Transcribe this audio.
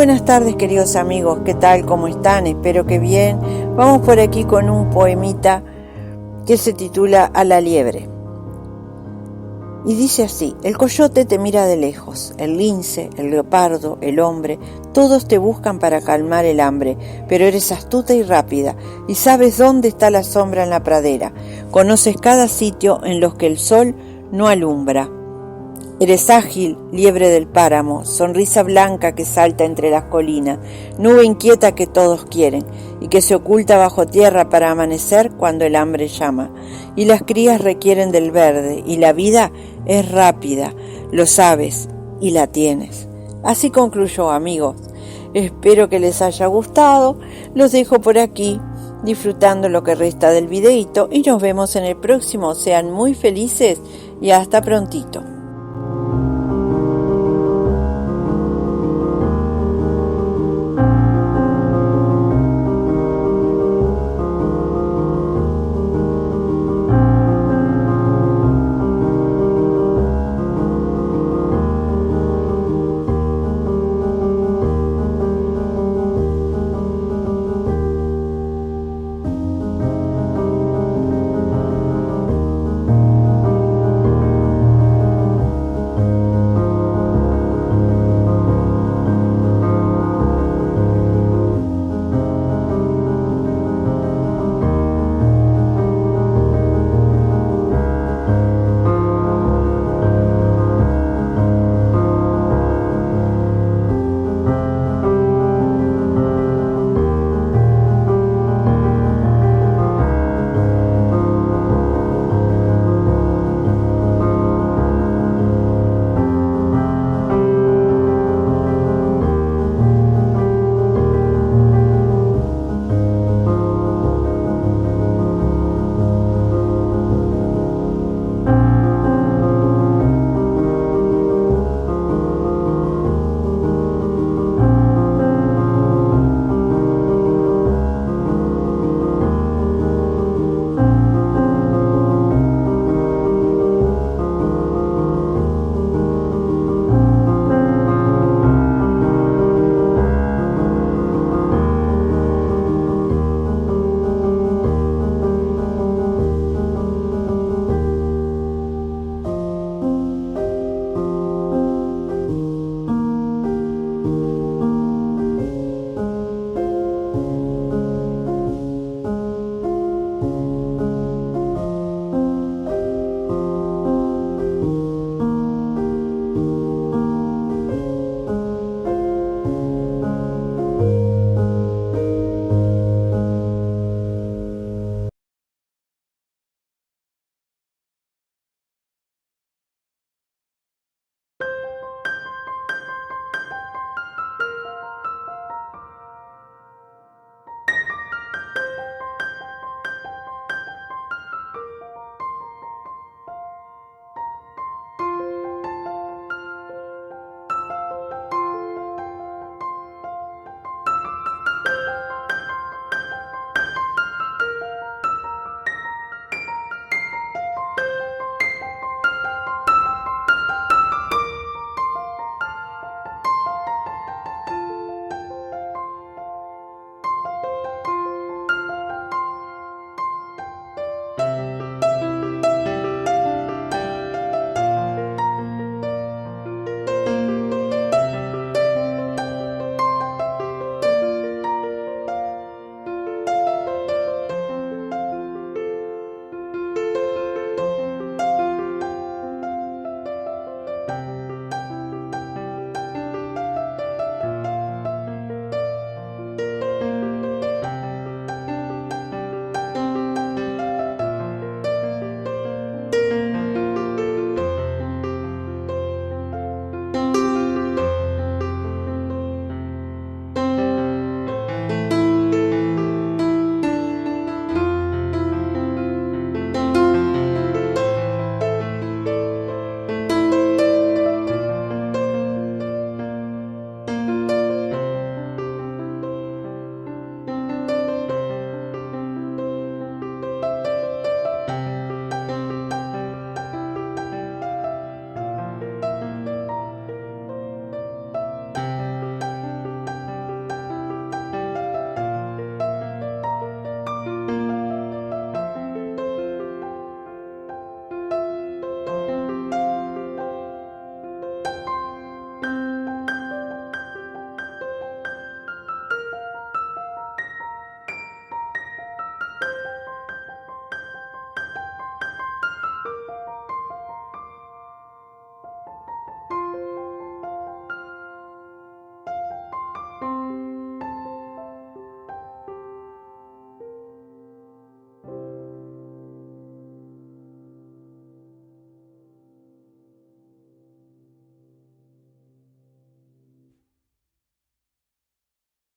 buenas tardes, queridos amigos, ¿qué tal? ¿Cómo están? Espero que bien. Vamos por aquí con un poemita que se titula A la liebre. Y dice así: el coyote te mira de lejos, el lince, el leopardo, el hombre, todos te buscan para calmar el hambre, pero eres astuta y rápida, y sabes dónde está la sombra en la pradera, conoces cada sitio en los que el sol no alumbra. Eres ágil, liebre del páramo, sonrisa blanca que salta entre las colinas, nube inquieta que todos quieren y que se oculta bajo tierra para amanecer cuando el hambre llama. Y las crías requieren del verde y la vida es rápida, lo sabes y la tienes. Así concluyó, amigos. Espero que les haya gustado. Los dejo por aquí disfrutando lo que resta del videíto y nos vemos en el próximo. Sean muy felices y hasta prontito.